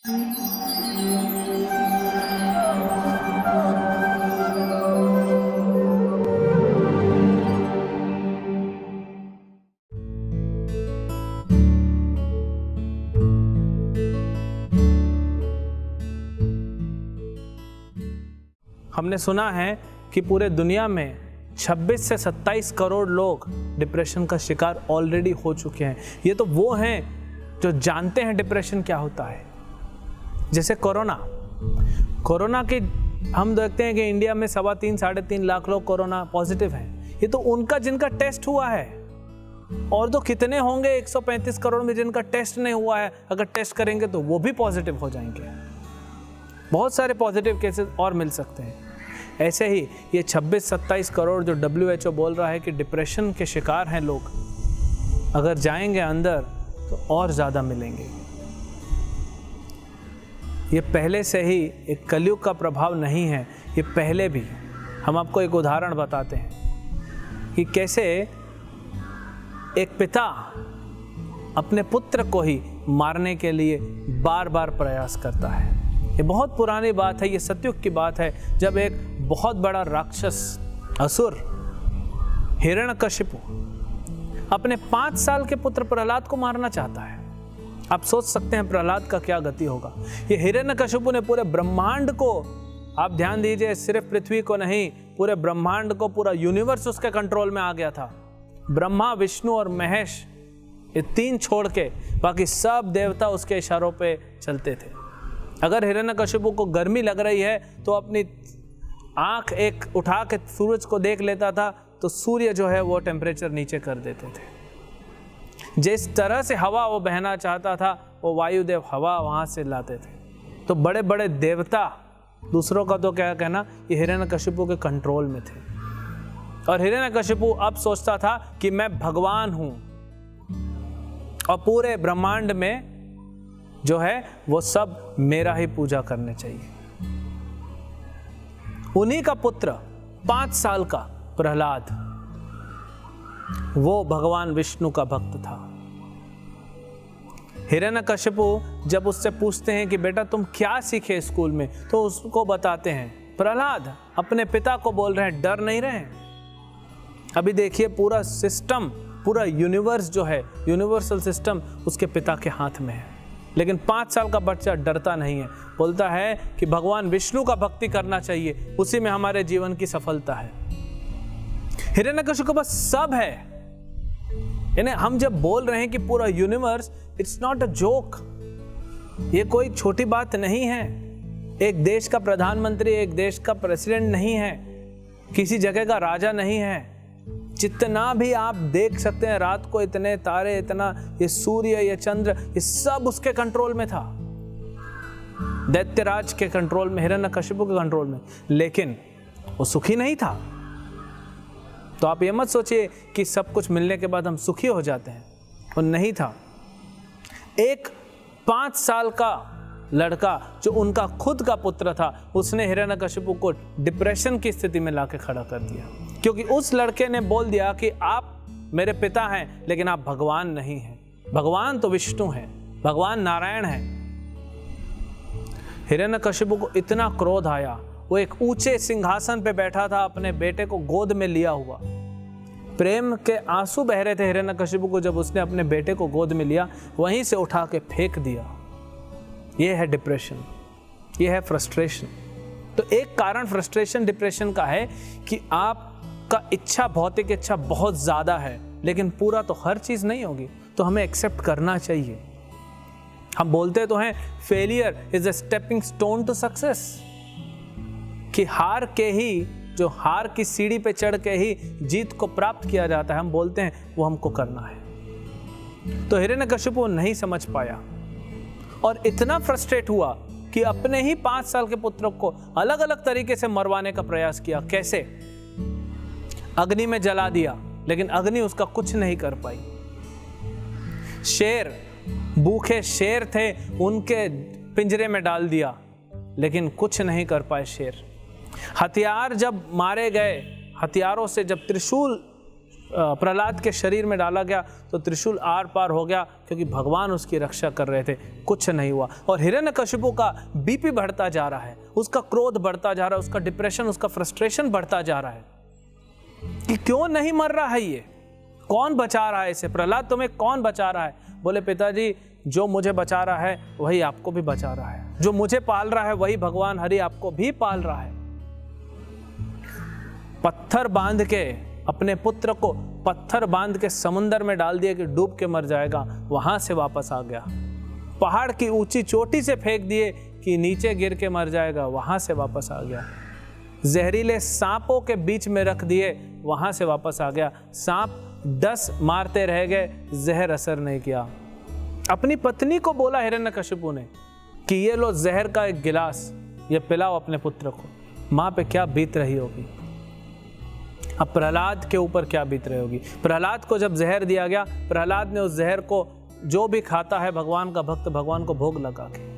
हमने सुना है कि पूरे दुनिया में 26 से 27 करोड़ लोग डिप्रेशन का शिकार ऑलरेडी हो चुके हैं। ये तो वो हैं जो जानते हैं डिप्रेशन क्या होता है। जैसे कोरोना की हम देखते हैं कि इंडिया में 3.25 साढ़े 3 लाख लोग कोरोना पॉजिटिव हैं। ये तो उनका जिनका टेस्ट हुआ है, और तो कितने होंगे 135 करोड़ में जिनका टेस्ट नहीं हुआ है। अगर टेस्ट करेंगे तो वो भी पॉजिटिव हो जाएंगे। बहुत सारे पॉजिटिव केसेस और मिल सकते हैं। ऐसे ही ये 26-27 करोड़ जो WHO बोल रहा है कि डिप्रेशन के शिकार हैं लोग, अगर जाएंगे अंदर तो और ज़्यादा मिलेंगे। ये पहले से ही एक कलयुग का प्रभाव नहीं है, ये पहले भी। हम आपको एक उदाहरण बताते हैं कि कैसे एक पिता अपने पुत्र को ही मारने के लिए बार बार प्रयास करता है। ये बहुत पुरानी बात है, ये सतयुग की बात है, जब एक बहुत बड़ा राक्षस असुर हिरण्यकशिपु अपने 5 साल के पुत्र प्रहलाद को मारना चाहता है। आप सोच सकते हैं प्रहलाद का क्या गति होगा। ये हिरण्यकशिपु ने पूरे ब्रह्मांड को, आप ध्यान दीजिए, सिर्फ पृथ्वी को नहीं, पूरे ब्रह्मांड को, पूरा यूनिवर्स उसके कंट्रोल में आ गया था। ब्रह्मा, विष्णु और महेश, ये 3 छोड़ के बाकी सब देवता उसके इशारों पे चलते थे। अगर हिरण्यकशिपु को गर्मी लग रही है तो अपनी आंख एक उठा के सूरज को देख लेता था, तो सूर्य जो है वो टेम्परेचर नीचे कर देते थे। जिस तरह से हवा वो बहना चाहता था, वो वायुदेव हवा वहाँ से लाते थे। तो बड़े बड़े देवता, दूसरों का तो क्या कहना, ये हिरण्यकशिपु के कंट्रोल में थे। और हिरण्यकशिपु अब सोचता था कि मैं भगवान हूँ और पूरे ब्रह्मांड में जो है वो सब मेरा ही पूजा करने चाहिए। उन्हीं का पुत्र 5 साल का प्रहलाद, वो भगवान विष्णु का भक्त था। हिरण्यकशिपु जब उससे पूछते हैं कि बेटा तुम क्या सीखे स्कूल में, तो उसको बताते हैं, प्रहलाद अपने पिता को बोल रहे हैं, डर नहीं रहे। अभी देखिए पूरा सिस्टम, पूरा यूनिवर्स जो है, यूनिवर्सल सिस्टम उसके पिता के हाथ में है, लेकिन 5 साल का बच्चा डरता नहीं है। बोलता है कि भगवान विष्णु का भक्ति करना चाहिए, उसी में हमारे जीवन की सफलता है। हिरण्यकशिपु के पास सब है। यानी हम जब बोल रहे हैं कि पूरा universe, it's not a joke, ये कोई छोटी बात नहीं है। एक देश का प्रधानमंत्री, एक देश का प्रेसिडेंट नहीं है, किसी जगह का राजा नहीं है। जितना भी आप देख सकते हैं रात को, इतने तारे, इतना ये सूर्य, ये चंद्र, ये सब उसके कंट्रोल में था, दैत्यराज के कंट्रोल में, हिरण्यकशिपु के कंट्रोल में। लेकिन वो सुखी नहीं था। तो आप ये मत सोचिए कि सब कुछ मिलने के बाद हम सुखी हो जाते हैं, वो नहीं था। एक 5 साल का लड़का जो उनका खुद का पुत्र था, उसने हिरण्यकशिपु को डिप्रेशन की स्थिति में लाके खड़ा कर दिया, क्योंकि उस लड़के ने बोल दिया कि आप मेरे पिता हैं, लेकिन आप भगवान नहीं हैं। भगवान तो विष्णु हैं, भगवान नारायण हैं। हिरण्यकशिपु को इतना क्रोध आया, वो एक ऊंचे सिंहासन पे बैठा था, अपने बेटे को गोद में लिया हुआ। प्रेम के आंसू बह रहे थे हिरण्यकशिपु को। जब उसने अपने बेटे को गोद में लिया, वहीं से उठा के फेंक दिया। ये है डिप्रेशन, ये है फ्रस्ट्रेशन। तो एक कारण फ्रस्ट्रेशन डिप्रेशन का है कि आपका इच्छा, भौतिक इच्छा बहुत ज़्यादा है, लेकिन पूरा तो हर चीज़ नहीं होगी, तो हमें एक्सेप्ट करना चाहिए। हम बोलते तो हैं failure is a stepping stone to success, कि हार के ही, जो हार की सीढ़ी पे चढ़ के ही जीत को प्राप्त किया जाता है, हम बोलते हैं वो हमको करना है। तो हिरण्यकशिपु नहीं समझ पाया और इतना फ्रस्ट्रेट हुआ कि अपने ही 5 साल के पुत्र को अलग अलग तरीके से मरवाने का प्रयास किया। कैसे? अग्नि में जला दिया, लेकिन अग्नि उसका कुछ नहीं कर पाई। शेर, भूखे शेर थे, उनके पिंजरे में डाल दिया, लेकिन कुछ नहीं कर पाए शेर। हथियार जब मारे गए, हथियारों से जब त्रिशूल प्रहलाद के शरीर में डाला गया तो त्रिशूल आर पार हो गया, क्योंकि भगवान उसकी रक्षा कर रहे थे, कुछ नहीं हुआ। और हिरण्यकशिपु का बीपी बढ़ता जा रहा है, उसका क्रोध बढ़ता जा रहा है, उसका डिप्रेशन, उसका फ्रस्ट्रेशन बढ़ता जा रहा है कि क्यों नहीं मर रहा है ये, कौन बचा रहा है इसे, प्रहलाद तुम्हें कौन बचा रहा है? बोले पिताजी, जो मुझे बचा रहा है वही आपको भी बचा रहा है, जो मुझे पाल रहा है वही भगवान हरि आपको भी पाल रहा है। पत्थर बांध के, अपने पुत्र को पत्थर बांध के समुंदर में डाल दिया कि डूब के मर जाएगा, वहां से वापस आ गया। पहाड़ की ऊंची चोटी से फेंक दिए कि नीचे गिर के मर जाएगा, वहां से वापस आ गया। जहरीले सांपों के बीच में रख दिए, वहां से वापस आ गया। सांप 10 मारते रह गए, जहर असर नहीं किया। अपनी पत्नी को बोला हिरण्यकशिपु ने कि ये लो जहर का एक गिलास, ये पिलाओ अपने पुत्र को। माँ पे क्या बीत रही होगी, अब प्रहलाद के ऊपर क्या बीत रही होगी। प्रहलाद को जब जहर दिया गया, प्रहलाद ने उस जहर को, जो भी खाता है भगवान का भक्त, भगवान को भोग लगा के,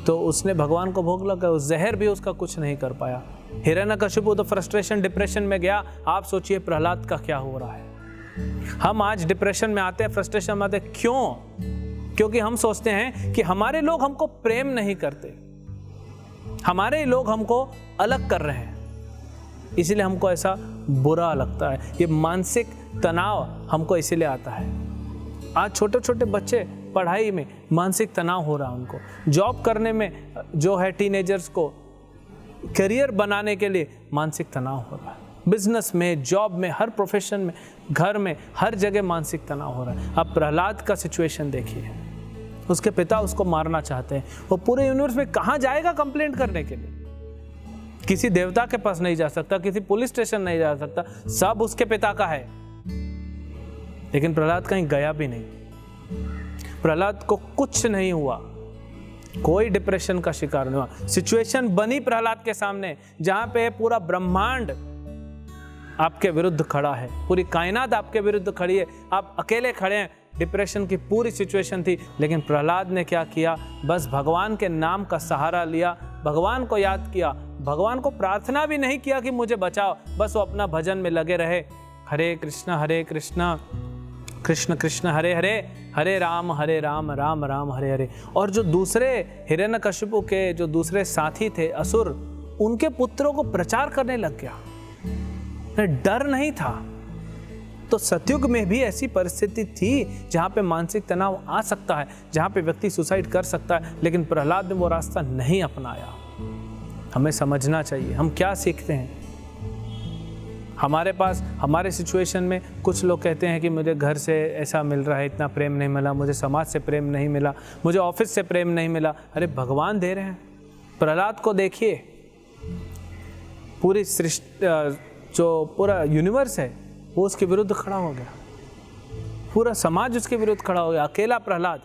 तो उसने भगवान को भोग लगा, उस जहर भी उसका कुछ नहीं कर पाया। हिरण्यकशिपु तो फ्रस्ट्रेशन, डिप्रेशन में गया। आप सोचिए प्रहलाद का क्या हो रहा है। हम आज डिप्रेशन में आते हैं, फ्रस्ट्रेशन में आते हैं, क्यों? क्योंकि हम सोचते हैं कि हमारे लोग हमको प्रेम नहीं करते, हमारे लोग हमको अलग कर रहे हैं, इसीलिए हमको ऐसा बुरा लगता है। ये मानसिक तनाव हमको इसीलिए आता है। आज छोटे छोटे बच्चे पढ़ाई में मानसिक तनाव हो रहा है उनको, जॉब करने में जो है टीनेजर्स को करियर बनाने के लिए मानसिक तनाव हो रहा है, बिजनेस में, जॉब में, हर प्रोफेशन में, घर में, हर जगह मानसिक तनाव हो रहा है। अब प्रहलाद का सिचुएशन देखिए, उसके पिता उसको मारना चाहते हैं, वो पूरे यूनिवर्स में कहाँ जाएगा कंप्लेंट करने के लिए? किसी देवता के पास नहीं जा सकता, किसी पुलिस स्टेशन नहीं जा सकता, सब उसके पिता का है। लेकिन प्रहलाद कहीं गया भी नहीं, प्रहलाद को कुछ नहीं हुआ, कोई डिप्रेशन का शिकार नहीं हुआ। सिचुएशन बनी प्रहलाद के सामने जहां पे पूरा ब्रह्मांड आपके विरुद्ध खड़ा है, पूरी कायनात आपके विरुद्ध खड़ी है, आप अकेले खड़े हैं। डिप्रेशन की पूरी सिचुएशन थी, लेकिन प्रहलाद ने क्या किया? बस भगवान के नाम का सहारा लिया, भगवान को याद किया, भगवान को प्रार्थना भी नहीं किया कि मुझे बचाओ, बस वो अपना भजन में लगे रहे। हरे कृष्ण कृष्ण कृष्ण हरे हरे, हरे राम राम राम हरे हरे। और जो दूसरे हिरण्यकशिपु के जो दूसरे साथी थे असुर, उनके पुत्रों को प्रचार करने लग गया, डर नहीं था। तो सतयुग में भी ऐसी परिस्थिति थी जहाँ पे मानसिक तनाव आ सकता है, जहाँ पे व्यक्ति सुसाइड कर सकता है, लेकिन प्रहलाद ने वो रास्ता नहीं अपनाया। हमें समझना चाहिए हम क्या सीखते हैं। हमारे पास, हमारे सिचुएशन में कुछ लोग कहते हैं कि मुझे घर से ऐसा मिल रहा है, इतना प्रेम नहीं मिला, मुझे समाज से प्रेम नहीं मिला, मुझे ऑफिस से प्रेम नहीं मिला। अरे भगवान दे रहे हैं। प्रहलाद को देखिए, पूरी सृष्टि, जो पूरा यूनिवर्स है वो उसके विरुद्ध खड़ा हो गया, पूरा समाज उसके विरुद्ध खड़ा हो गया, अकेला प्रहलाद।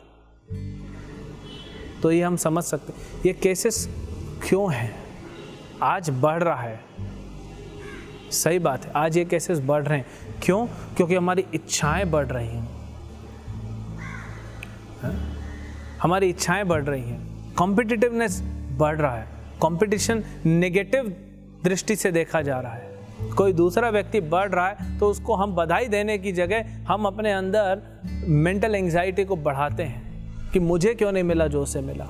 तो ये हम समझ सकते हैं ये केसेस क्यों हैं, आज बढ़ रहा है। सही बात है, आज ये केसेस बढ़ रहे हैं। क्यों? क्योंकि हमारी इच्छाएं बढ़ रही हैं, हमारी इच्छाएं बढ़ रही हैं, कॉम्पिटिटिवनेस बढ़ रहा है, कंपटीशन नेगेटिव दृष्टि से देखा जा रहा है। कोई दूसरा व्यक्ति बढ़ रहा है तो उसको हम बधाई देने की जगह हम अपने अंदर मेंटल एंजाइटी को बढ़ाते हैं कि मुझे क्यों नहीं मिला जो उसे मिला।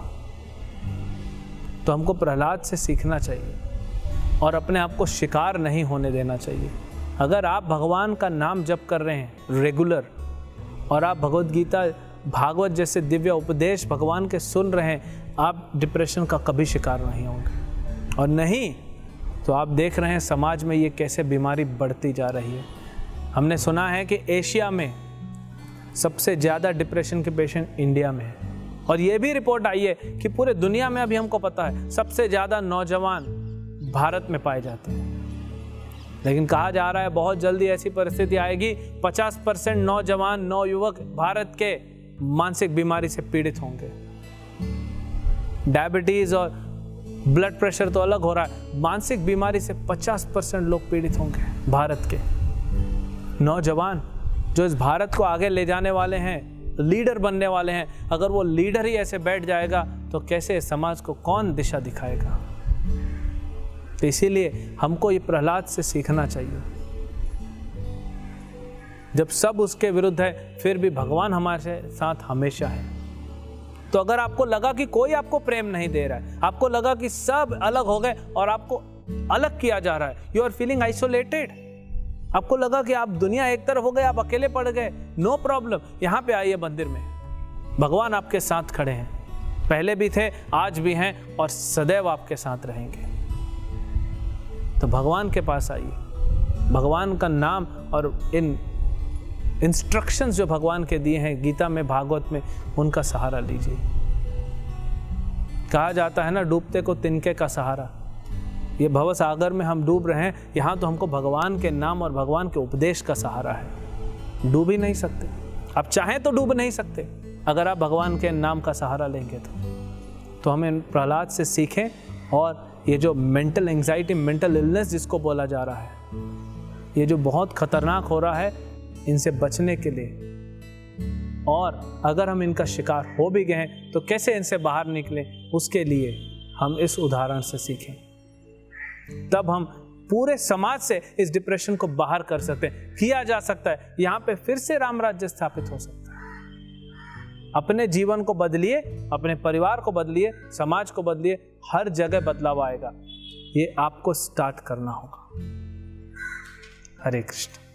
तो हमको प्रहलाद से सीखना चाहिए और अपने आप को शिकार नहीं होने देना चाहिए। अगर आप भगवान का नाम जप कर रहे हैं रेगुलर और आप भगवद गीता, भागवत जैसे दिव्य उपदेश भगवान के सुन रहे हैं, आप डिप्रेशन का कभी शिकार नहीं होंगे। और नहीं तो आप देख रहे हैं समाज में ये कैसे बीमारी बढ़ती जा रही है। हमने सुना है कि एशिया में सबसे ज़्यादा डिप्रेशन के पेशेंट इंडिया में है, और ये भी रिपोर्ट आई है कि पूरे दुनिया में अभी हमको पता है सबसे ज़्यादा नौजवान भारत में पाए जाते हैं। लेकिन कहा जा रहा है बहुत जल्दी ऐसी परिस्थिति आएगी 50% नौजवान, नवयुवक भारत के मानसिक बीमारी से पीड़ित होंगे। डायबिटीज और ब्लड प्रेशर तो अलग हो रहा है, मानसिक बीमारी से 50% लोग पीड़ित होंगे भारत के नौजवान, जो इस भारत को आगे ले जाने वाले हैं, लीडर बनने वाले हैं। अगर वो लीडर ही ऐसे बैठ जाएगा तो कैसे समाज को कौन दिशा दिखाएगा। तो इसीलिए हमको ये प्रहलाद से सीखना चाहिए जब सब उसके विरुद्ध है फिर भी भगवान हमारे साथ हमेशा है। तो अगर आपको लगा कि कोई आपको प्रेम नहीं दे रहा है, आपको लगा कि सब अलग हो गए और आपको अलग किया जा रहा है, यू आर फीलिंग आइसोलेटेड, आपको लगा कि आप दुनिया एक तरफ हो गए, आप अकेले पड़ गए, नो प्रॉब्लम, यहाँ पे आइए मंदिर में, भगवान आपके साथ खड़े हैं, पहले भी थे, आज भी हैं और सदैव आपके साथ रहेंगे। तो भगवान के पास आइए, भगवान का नाम और इन इंस्ट्रक्शंस जो भगवान के दिए हैं गीता में, भागवत में, उनका सहारा लीजिए। कहा जाता है ना, डूबते को तिनके का सहारा। ये भव सागर में हम डूब रहे हैं, यहाँ तो हमको भगवान के नाम और भगवान के उपदेश का सहारा है। डूब ही नहीं सकते, आप चाहें तो डूब नहीं सकते अगर आप भगवान के नाम का सहारा लेंगे तो हमें प्रहलाद से सीखें। और ये जो मेंटल एंजाइटी, मेंटल इलनेस जिसको बोला जा रहा है, ये जो बहुत खतरनाक हो रहा है, इनसे बचने के लिए, और अगर हम इनका शिकार हो भी गए हैं तो कैसे इनसे बाहर निकलें, उसके लिए हम इस उदाहरण से सीखें। तब हम पूरे समाज से इस डिप्रेशन को बाहर कर सकते हैं, किया जा सकता है, यहाँ पे फिर से राम राज्य स्थापित हो सकता है। अपने जीवन को बदलिए, अपने परिवार को बदलिए, समाज को बदलिए, हर जगह बदलाव आएगा। ये आपको स्टार्ट करना होगा। हरे कृष्ण।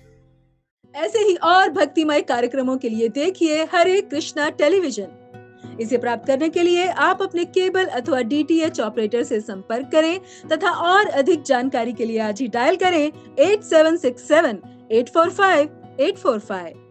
ऐसे ही और भक्तिमय कार्यक्रमों के लिए देखिए हरे कृष्णा टेलीविजन। इसे प्राप्त करने के लिए आप अपने केबल अथवा DTH ऑपरेटर से संपर्क करें तथा और अधिक जानकारी के लिए आज ही डायल करें 8767 845 845।